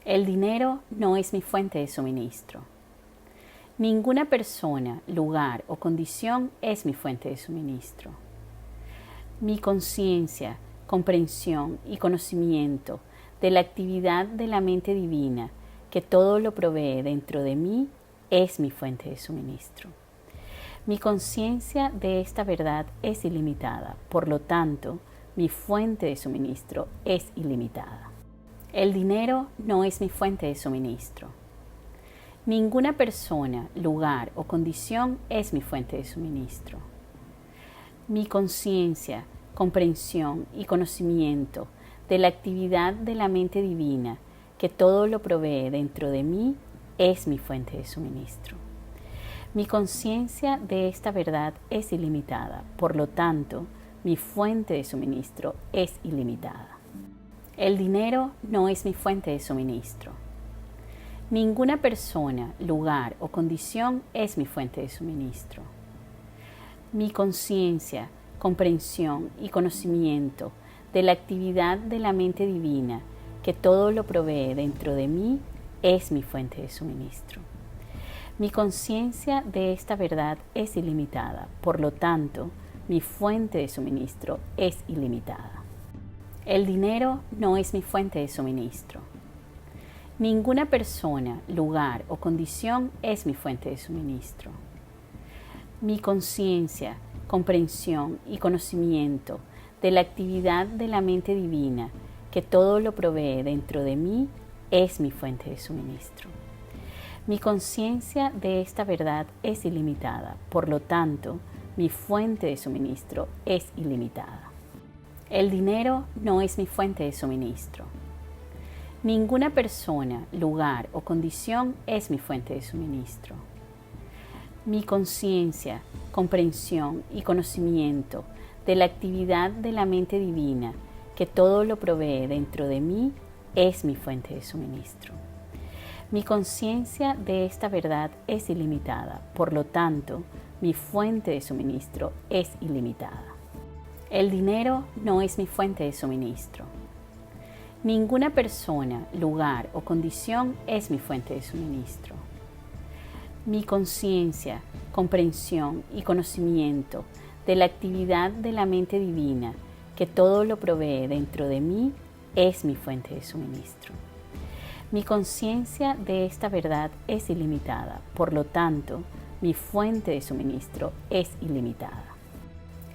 El dinero no es mi fuente de suministro. Ninguna persona, lugar o condición es mi fuente de suministro. Mi conciencia, comprensión y conocimiento de la actividad de la mente divina que todo lo provee dentro de mí es mi fuente de suministro. Mi conciencia de esta verdad es ilimitada, por lo tanto, mi fuente de suministro es ilimitada. El dinero no es mi fuente de suministro. Ninguna persona, lugar o condición es mi fuente de suministro. Mi conciencia, comprensión y conocimiento de la actividad de la mente divina que todo lo provee dentro de mí es mi fuente de suministro. Mi conciencia de esta verdad es ilimitada, por lo tanto, mi fuente de suministro es ilimitada. El dinero no es mi fuente de suministro. Ninguna persona, lugar o condición es mi fuente de suministro. Mi conciencia, comprensión y conocimiento de la actividad de la mente divina que todo lo provee dentro de mí es mi fuente de suministro. Mi conciencia de esta verdad es ilimitada, por lo tanto, mi fuente de suministro es ilimitada. El dinero no es mi fuente de suministro. Ninguna persona, lugar o condición es mi fuente de suministro. Mi conciencia, comprensión y conocimiento de la actividad de la mente divina que todo lo provee dentro de mí es mi fuente de suministro. Mi conciencia de esta verdad es ilimitada, por lo tanto, mi fuente de suministro es ilimitada. El dinero no es mi fuente de suministro. Ninguna persona, lugar o condición es mi fuente de suministro. Mi conciencia, comprensión y conocimiento de la actividad de la mente divina que todo lo provee dentro de mí es mi fuente de suministro. Mi conciencia de esta verdad es ilimitada, por lo tanto, mi fuente de suministro es ilimitada. El dinero no es mi fuente de suministro. Ninguna persona, lugar o condición es mi fuente de suministro. Mi conciencia, comprensión y conocimiento de la actividad de la mente divina que todo lo provee dentro de mí es mi fuente de suministro. Mi conciencia de esta verdad es ilimitada, por lo tanto, mi fuente de suministro es ilimitada.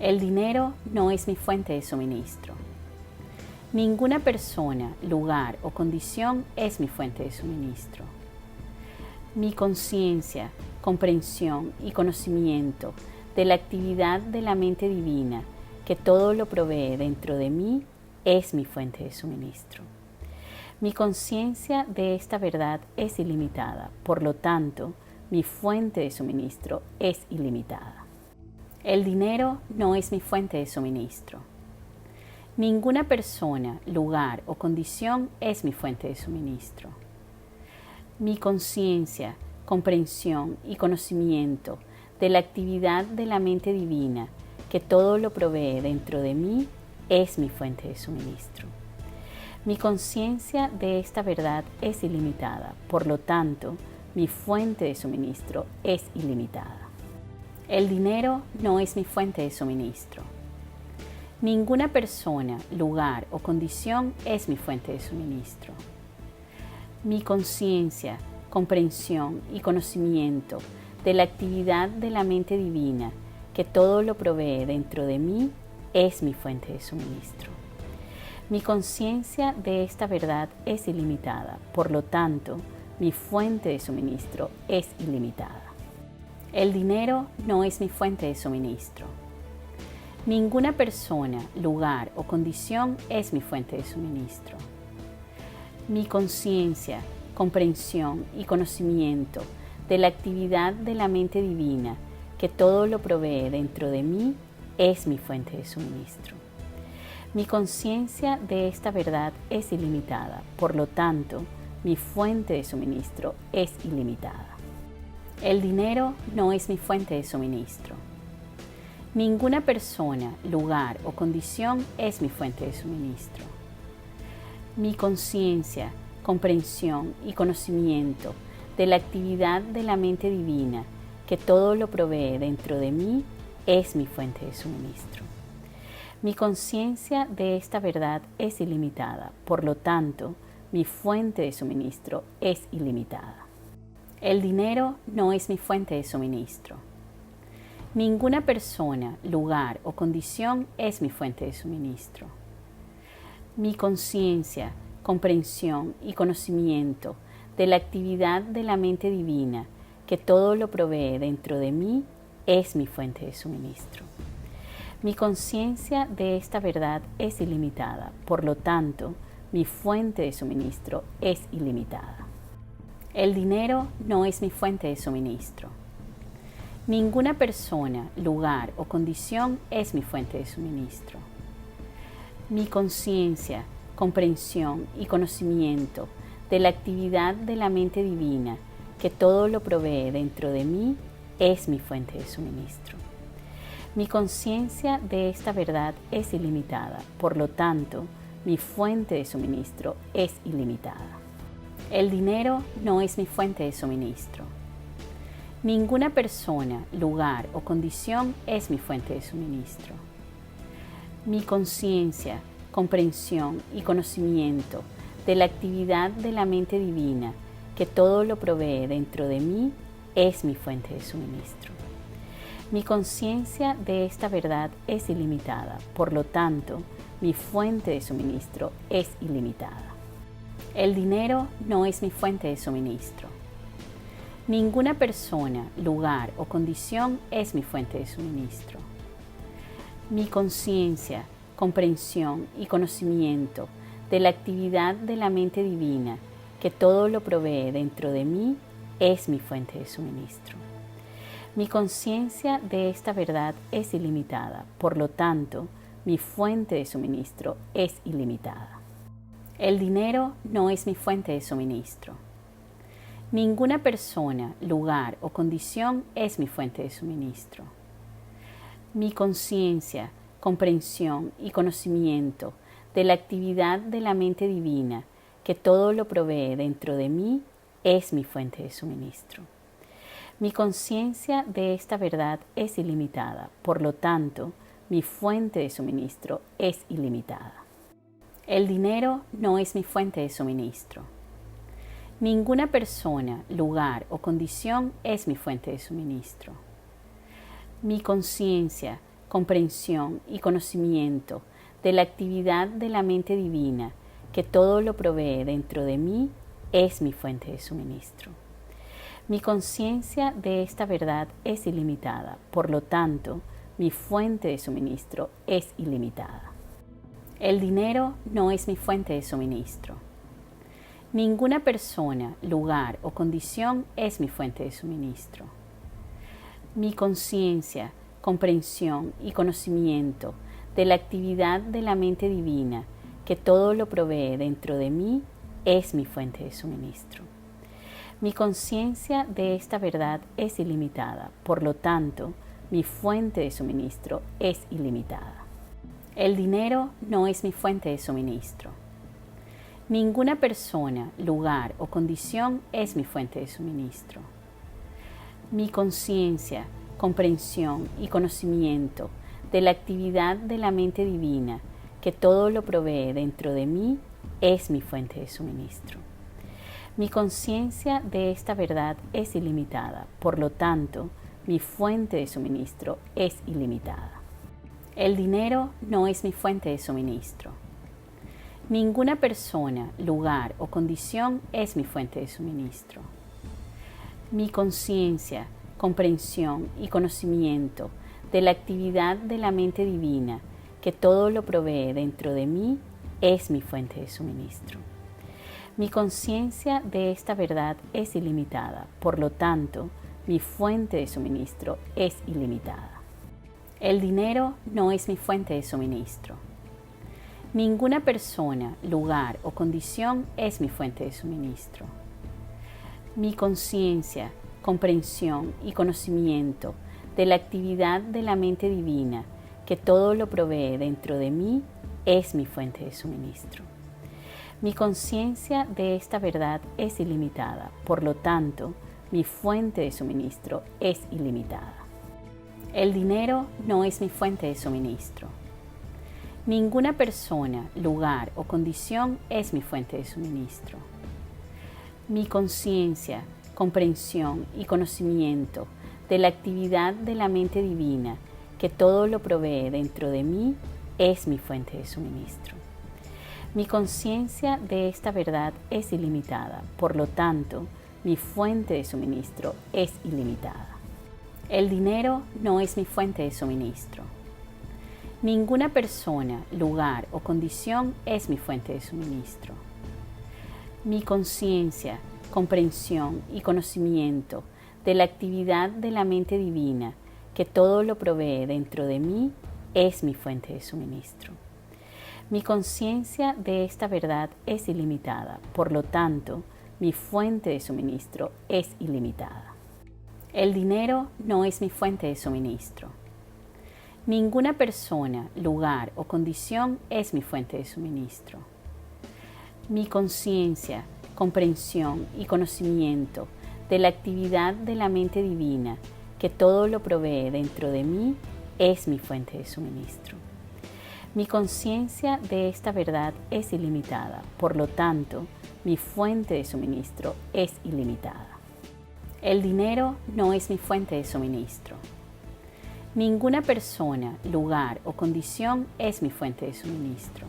El dinero no es mi fuente de suministro. Ninguna persona, lugar o condición es mi fuente de suministro. Mi conciencia, comprensión y conocimiento de la actividad de la mente divina que todo lo provee dentro de mí es mi fuente de suministro. Mi conciencia de esta verdad es ilimitada, por lo tanto, mi fuente de suministro es ilimitada. El dinero no es mi fuente de suministro. Ninguna persona, lugar o condición es mi fuente de suministro. Mi conciencia, comprensión y conocimiento de la actividad de la mente divina que todo lo provee dentro de mí es mi fuente de suministro. Mi conciencia de esta verdad es ilimitada, por lo tanto, mi fuente de suministro es ilimitada. El dinero no es mi fuente de suministro. Ninguna persona, lugar o condición es mi fuente de suministro. Mi conciencia, comprensión y conocimiento de la actividad de la mente divina que todo lo provee dentro de mí es mi fuente de suministro. Mi conciencia de esta verdad es ilimitada, por lo tanto, mi fuente de suministro es ilimitada. El dinero no es mi fuente de suministro. Ninguna persona, lugar o condición es mi fuente de suministro. Mi conciencia, comprensión y conocimiento de la actividad de la mente divina que todo lo provee dentro de mí es mi fuente de suministro. Mi conciencia de esta verdad es ilimitada, por lo tanto, mi fuente de suministro es ilimitada. El dinero no es mi fuente de suministro. Ninguna persona, lugar o condición es mi fuente de suministro. Mi conciencia, comprensión y conocimiento de la actividad de la mente divina que todo lo provee dentro de mí es mi fuente de suministro. Mi conciencia de esta verdad es ilimitada, por lo tanto, mi fuente de suministro es ilimitada. El dinero no es mi fuente de suministro. Ninguna persona, lugar o condición es mi fuente de suministro. Mi conciencia, comprensión y conocimiento de la actividad de la mente divina que todo lo provee dentro de mí es mi fuente de suministro. Mi conciencia de esta verdad es ilimitada, por lo tanto, mi fuente de suministro es ilimitada. El dinero no es mi fuente de suministro. Ninguna persona, lugar o condición es mi fuente de suministro. Mi conciencia, comprensión y conocimiento de la actividad de la mente divina que todo lo provee dentro de mí es mi fuente de suministro. Mi conciencia de esta verdad es ilimitada, por lo tanto, mi fuente de suministro es ilimitada. El dinero no es mi fuente de suministro. Ninguna persona, lugar o condición es mi fuente de suministro. Mi conciencia, comprensión y conocimiento de la actividad de la mente divina que todo lo provee dentro de mí es mi fuente de suministro. Mi conciencia de esta verdad es ilimitada, por lo tanto, mi fuente de suministro es ilimitada. El dinero no es mi fuente de suministro. Ninguna persona, lugar o condición es mi fuente de suministro. Mi conciencia, comprensión y conocimiento de la actividad de la mente divina que todo lo provee dentro de mí es mi fuente de suministro. Mi conciencia de esta verdad es ilimitada, por lo tanto, mi fuente de suministro es ilimitada. El dinero no es mi fuente de suministro. Ninguna persona, lugar o condición es mi fuente de suministro. Mi conciencia, comprensión y conocimiento de la actividad de la mente divina que todo lo provee dentro de mí es mi fuente de suministro. Mi conciencia de esta verdad es ilimitada, por lo tanto, mi fuente de suministro es ilimitada. El dinero no es mi fuente de suministro. Ninguna persona, lugar o condición es mi fuente de suministro. Mi conciencia, comprensión y conocimiento de la actividad de la mente divina que todo lo provee dentro de mí es mi fuente de suministro. Mi conciencia de esta verdad es ilimitada, por lo tanto, mi fuente de suministro es ilimitada. El dinero no es mi fuente de suministro. Ninguna persona, lugar o condición es mi fuente de suministro. Mi conciencia, comprensión y conocimiento de la actividad de la mente divina que todo lo provee dentro de mí es mi fuente de suministro. Mi conciencia de esta verdad es ilimitada, por lo tanto, mi fuente de suministro es ilimitada. El dinero no es mi fuente de suministro. Ninguna persona, lugar o condición es mi fuente de suministro. Mi conciencia, comprensión y conocimiento de la actividad de la mente divina que todo lo provee dentro de mí es mi fuente de suministro. Mi conciencia de esta verdad es ilimitada, por lo tanto, mi fuente de suministro es ilimitada. El dinero no es mi fuente de suministro. Ninguna persona, lugar o condición es mi fuente de suministro. Mi conciencia, comprensión y conocimiento de la actividad de la mente divina que todo lo provee dentro de mí es mi fuente de suministro. Mi conciencia de esta verdad es ilimitada, por lo tanto, mi fuente de suministro es ilimitada. El dinero no es mi fuente de suministro. Ninguna persona, lugar o condición es mi fuente de suministro. Mi conciencia, comprensión y conocimiento de la actividad de la mente divina que todo lo provee dentro de mí es mi fuente de suministro. Mi conciencia de esta verdad es ilimitada, por lo tanto, mi fuente de suministro es ilimitada. El dinero no es mi fuente de suministro. Ninguna persona, lugar o condición es mi fuente de suministro. Mi conciencia, comprensión y conocimiento de la actividad de la mente divina que todo lo provee dentro de mí es mi fuente de suministro. Mi conciencia de esta verdad es ilimitada, por lo tanto, mi fuente de suministro es ilimitada. El dinero no es mi fuente de suministro. Ninguna persona, lugar o condición es mi fuente de suministro. Mi conciencia, comprensión y conocimiento de la actividad de la mente divina que todo lo provee dentro de mí es mi fuente de suministro. Mi conciencia de esta verdad es ilimitada, por lo tanto, mi fuente de suministro es ilimitada. El dinero no es mi fuente de suministro. Ninguna persona, lugar o condición es mi fuente de suministro. Mi conciencia, comprensión y conocimiento de la actividad de la mente divina que todo lo provee dentro de mí es mi fuente de suministro. Mi conciencia de esta verdad es ilimitada, por lo tanto, mi fuente de suministro es ilimitada. El dinero no es mi fuente de suministro. Ninguna persona, lugar o condición es mi fuente de suministro.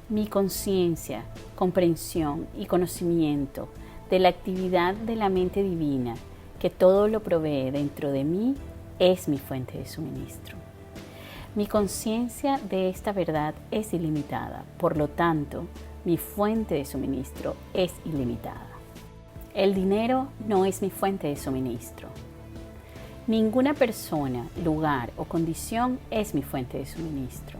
Mi conciencia, comprensión y conocimiento de la actividad de la mente divina que todo lo provee dentro de mí es mi fuente de suministro. Mi conciencia de esta verdad es ilimitada, por lo tanto, mi fuente de suministro es ilimitada. El dinero no es mi fuente de suministro. Ninguna persona, lugar o condición es mi fuente de suministro.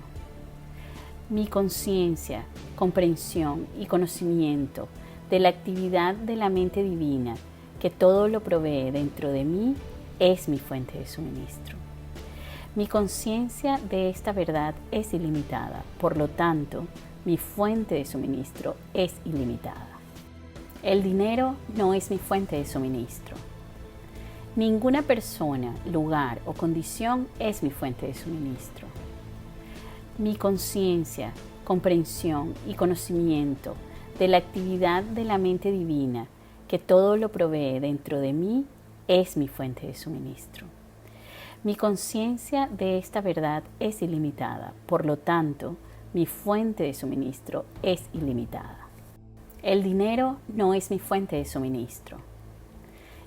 Mi conciencia, comprensión y conocimiento de la actividad de la mente divina que todo lo provee dentro de mí es mi fuente de suministro. Mi conciencia de esta verdad es ilimitada, por lo tanto, mi fuente de suministro es ilimitada. El dinero no es mi fuente de suministro. Ninguna persona, lugar o condición es mi fuente de suministro. Mi conciencia, comprensión y conocimiento de la actividad de la mente divina que todo lo provee dentro de mí es mi fuente de suministro. Mi conciencia de esta verdad es ilimitada, por lo tanto, mi fuente de suministro es ilimitada. El dinero no es mi fuente de suministro.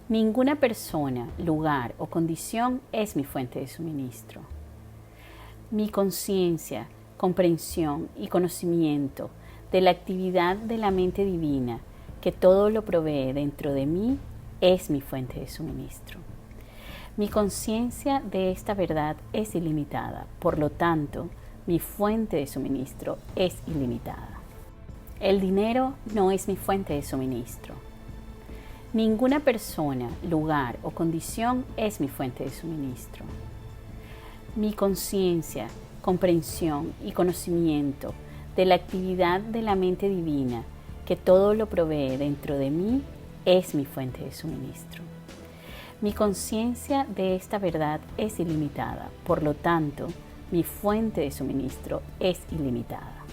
Ninguna persona, lugar o condición es mi fuente de suministro. Mi conciencia, comprensión y conocimiento de la actividad de la mente divina que todo lo provee dentro de mí es mi fuente de suministro. Mi conciencia de esta verdad es ilimitada, por lo tanto, mi fuente de suministro es ilimitada. El dinero no es mi fuente de suministro. Ninguna persona, lugar o condición es mi fuente de suministro. Mi conciencia, comprensión y conocimiento de la actividad de la mente divina que todo lo provee dentro de mí es mi fuente de suministro. Mi conciencia de esta verdad es ilimitada, por lo tanto, mi fuente de suministro es ilimitada.